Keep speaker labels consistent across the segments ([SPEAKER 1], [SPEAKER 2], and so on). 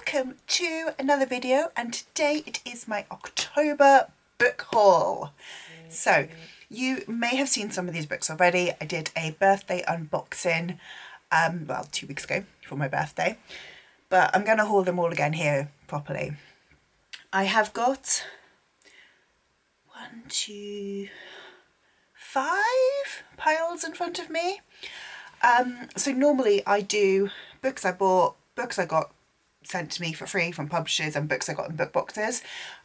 [SPEAKER 1] welcome to another video, and today it is my October book haul. So you may have seen some of these books already. I did a birthday unboxing well 2 weeks ago for my birthday, but I'm going to haul them all again here properly. I have got 1, 2, 5 piles in front of me. So normally I do books I bought, books I got sent to me for free from publishers, and books I got in book boxes.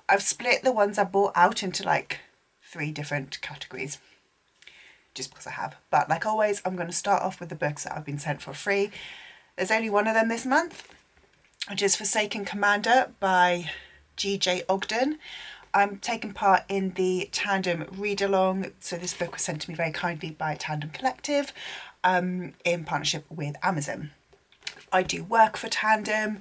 [SPEAKER 1] I've split the ones I bought out into like 3 different categories just because I have. But like always, I'm going to start off with the books that I've been sent for free. There's only one of them this month, which is Forsaken Commander by G.J. Ogden. I'm taking part in the Tandem Readalong. So this book was sent to me very kindly by Tandem Collective in partnership with Amazon. I do work for Tandem,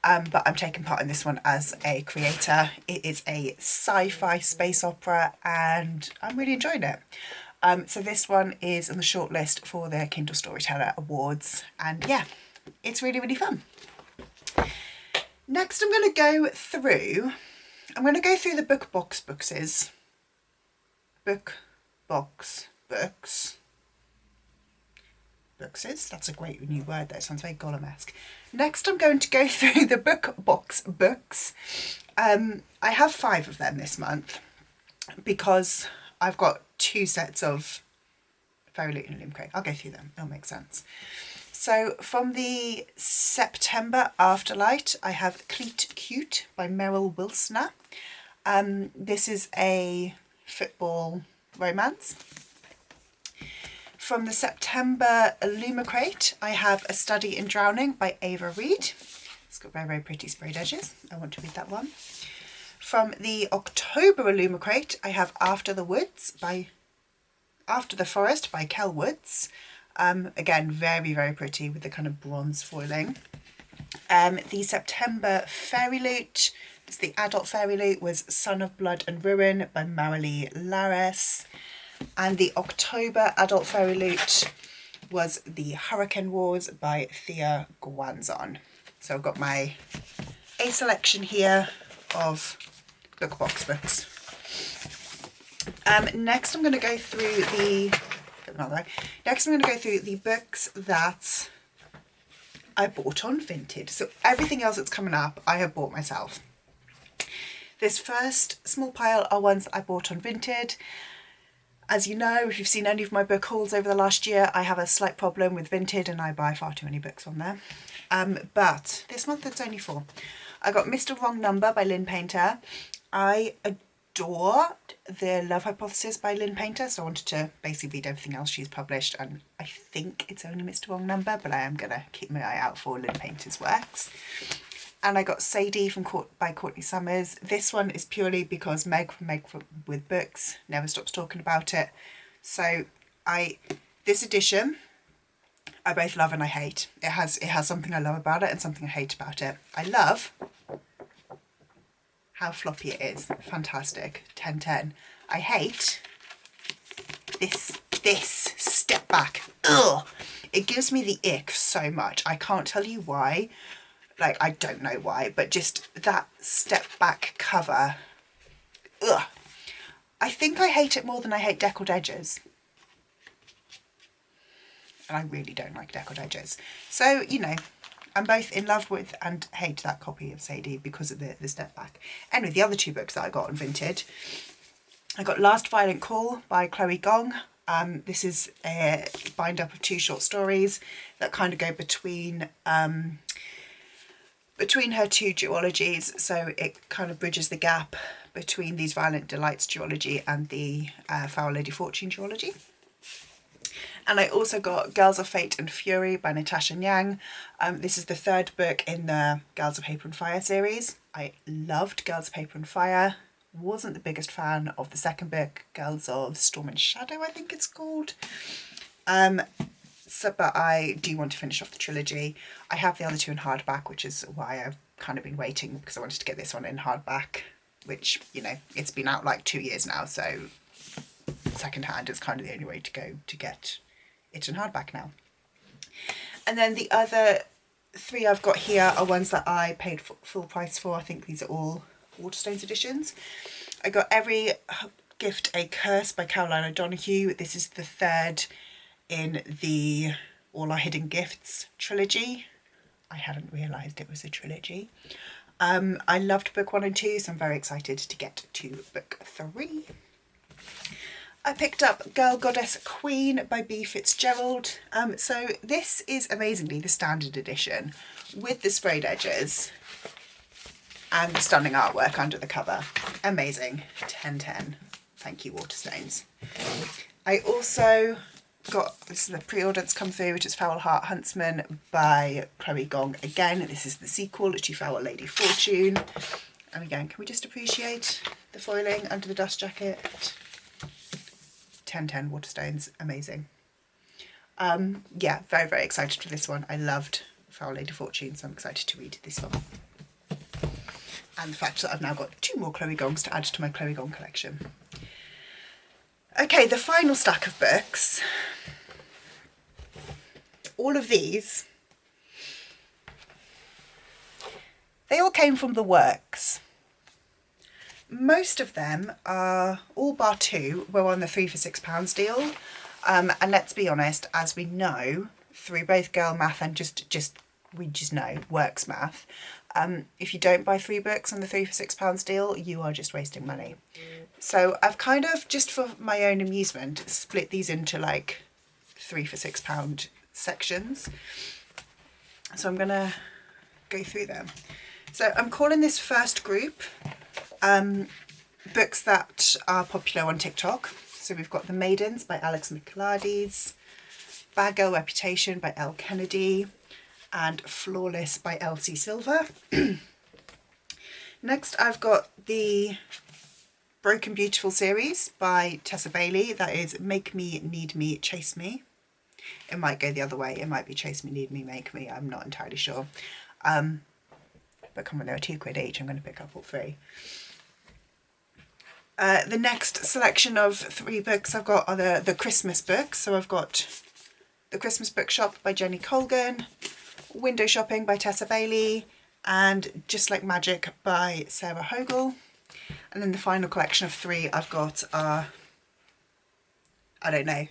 [SPEAKER 1] but I'm taking part in this one as a creator. It is a sci-fi space opera and I'm really enjoying it. So this one is on the shortlist for the Kindle Storyteller Awards, and yeah, it's really, really fun. Next I'm going to go through the book box boxes. Book box books. Boxes, that's a great new word that sounds very Gollum-esque. Next I'm going to go through the book box books. I have 5 of them this month because I've got 2 sets of Fairy Loot and Limcraig. I'll go through them, it'll make sense. So from the September Afterlight, I have Cleat Cute by Meryl Wilsoner. This is a football romance. From the September Illumicrate, I have A Study in Drowning by Ava Reid. It's got very, very pretty sprayed edges. I want to read that one. From the October Illumicrate, I have After the Forest by Kel Woods. Again, very, very pretty with the kind of bronze foiling. The September Fairy Loot, it's the adult Fairy Loot, was Son of Blood and Ruin by Marilee Lares. And the October adult Fairy Loot was The Hurricane Wars by Thea Guanzon. So I've got my A selection here of book box books. Next I'm going to go through the books that I bought on Vinted. So everything else that's coming up I have bought myself. This first small pile are ones that I bought on Vinted. As you know, if you've seen any of my book hauls over the last year, I have a slight problem with Vinted and I buy far too many books on there. But this month it's only 4. I got Mr. Wrong Number by Lynn Painter. I adore The Love Hypothesis by Lynn Painter, so I wanted to basically read everything else she's published, and I think it's only Mr. Wrong Number, but I am going to keep my eye out for Lynn Painter's works. And I got Sadie by Courtney Summers. This one is purely because Meg from Meg with Books never stops talking about it. So this edition I both love and I hate. It has something I love about it and something I hate about it. I love how floppy it is. Fantastic. 10/10. I hate this step back. Ugh. It gives me the ick so much. I can't tell you why. Like, I don't know why, but just that step back cover. Ugh. I think I hate it more than I hate deckled edges. And I really don't like deckled edges. So, you know, I'm both in love with and hate that copy of Sadie because of the step back. Anyway, the other 2 books that I got on Vinted. I got Last Violent Call by Chloe Gong. This is a bind up of 2 short stories that kind of go between her 2 duologies, so it kind of bridges the gap between These Violent Delights duology and the Foul Lady Fortune duology. And I also got Girls of Fate and Fury by Natasha Nyang. This is the 3rd book in the Girls of Paper and Fire series. I loved Girls of Paper and Fire. Wasn't the biggest fan of the 2nd book, Girls of Storm and Shadow, I think it's called. But I do want to finish off the trilogy. I have the other 2 in hardback, which is why I've kind of been waiting, because I wanted to get this one in hardback, which, you know, it's been out like 2 years now, so secondhand is kind of the only way to go to get it in hardback now. And then the other three I've got here are ones that I paid full price for. I think these are all Waterstones editions. I got Every Gift a Curse by Caroline O'Donoghue. This is the third in the All Our Hidden Gifts trilogy. I hadn't realised it was a trilogy. I loved book 1 and 2, so I'm very excited to get to book 3. I picked up Girl Goddess Queen by B. Fitzgerald. So this is amazingly the standard edition with the sprayed edges and the stunning artwork under the cover. Amazing. 10/10. Thank you, Waterstones. I also got, this is the pre-order that's come through, which is Foul Heart Huntsman by Chloe Gong. Again, this is the sequel to Foul Lady Fortune. And again, can we just appreciate the foiling under the dust jacket? 10/10 Waterstones, amazing. Yeah, very, very excited for this one. I loved Foul Lady Fortune, so I'm excited to read this one. And the fact that I've now got 2 more Chloe Gongs to add to my Chloe Gong collection. Okay, the final stack of books. All of these, they all came from the works. Most of them are, all bar 2, were on the 3 for £6 deal. And let's be honest, as we know, through both Girl Math and we just know, Works Math, if you don't buy 3 books on the 3 for £6 deal, you are just wasting money. So I've kind of, just for my own amusement, split these into like 3 for £6 sections. So I'm gonna go through them. So I'm calling this first group books that are popular on TikTok. So we've got The Maidens by Alex Michaelides, Bad Girl Reputation by Elle Kennedy, and Flawless by Elsie Silver. Next I've got the Broken Beautiful series by Tessa Bailey. That is Make Me, Need Me, Chase Me. It might go the other way. It might be Chase Me, Need Me, Make Me. I'm not entirely sure. But come on, they were £2 each. I'm going to pick up all 3. The next selection of 3 books I've got are the Christmas books. So I've got The Christmas Bookshop by Jenny Colgan, Window Shopping by Tessa Bailey, and Just Like Magic by Sarah Hogle. And then the final collection of 3 I've got are, I don't know,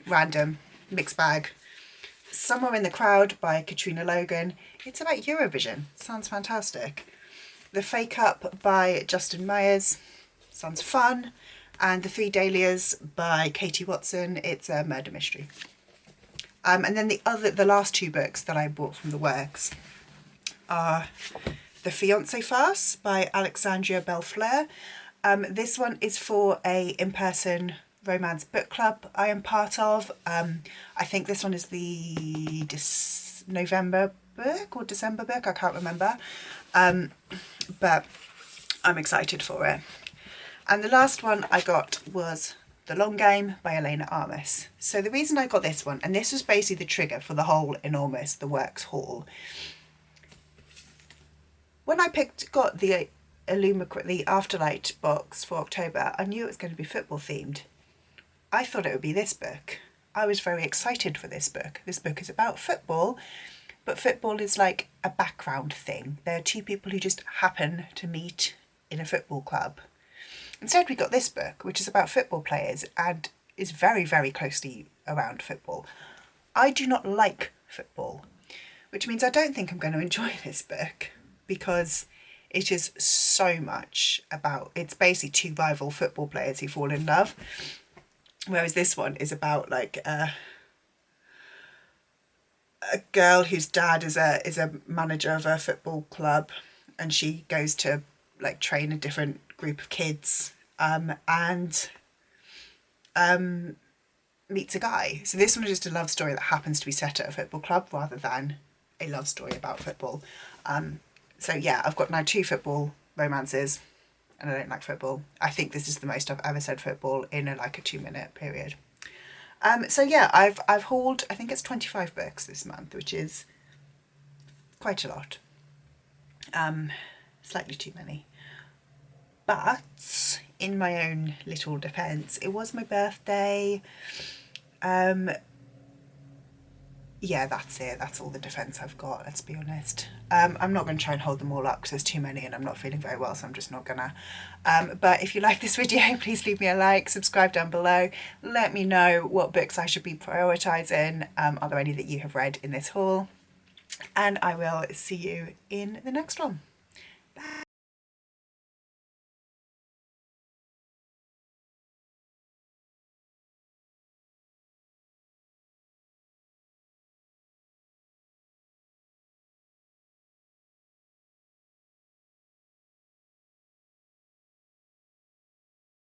[SPEAKER 1] random, mixed bag. Somewhere in the Crowd by Katrina Logan. It's about Eurovision. Sounds fantastic. The Fake Up by Justin Myers. Sounds fun. And The 3 Dahlias by Katie Watson. It's a murder mystery. And then the last 2 books that I bought from the works are The Fiancé Farce by Alexandria Bellfleur. This one is for a in-person romance book club I am part of. I think this one is the November book or December book, I can't remember. But I'm excited for it. And the last one I got was The Long Game by Elena Armis. So the reason I got this one, and this was basically the trigger for the whole enormous The Works haul. When I got the Afterlight box for October, I knew it was going to be football themed. I thought it would be this book. I was very excited for this book. This book is about football, but football is like a background thing. There are 2 people who just happen to meet in a football club. Instead, we got this book, which is about football players and is very, very closely around football. I do not like football, which means I don't think I'm going to enjoy this book because it is so much about, it's basically 2 rival football players who fall in love. Whereas this one is about like a girl whose dad is a manager of a football club, and she goes to like train a different group of kids and meets a guy. So this one is just a love story that happens to be set at a football club rather than a love story about football. So yeah, I've got now 2 football romances, and I don't like football. I think this is the most I've ever said football in a 2-minute period. So yeah, I've hauled, I think it's 25 books this month, which is quite a lot. Slightly too many. But in my own little defence, it was my birthday. yeah, that's it. That's all the defence I've got, let's be honest. I'm not going to try and hold them all up because there's too many and I'm not feeling very well, so I'm just not gonna. But if you like this video, please leave me a like, subscribe down below. Let me know what books I should be prioritising. Are there any that you have read in this haul? And I will see you in the next one.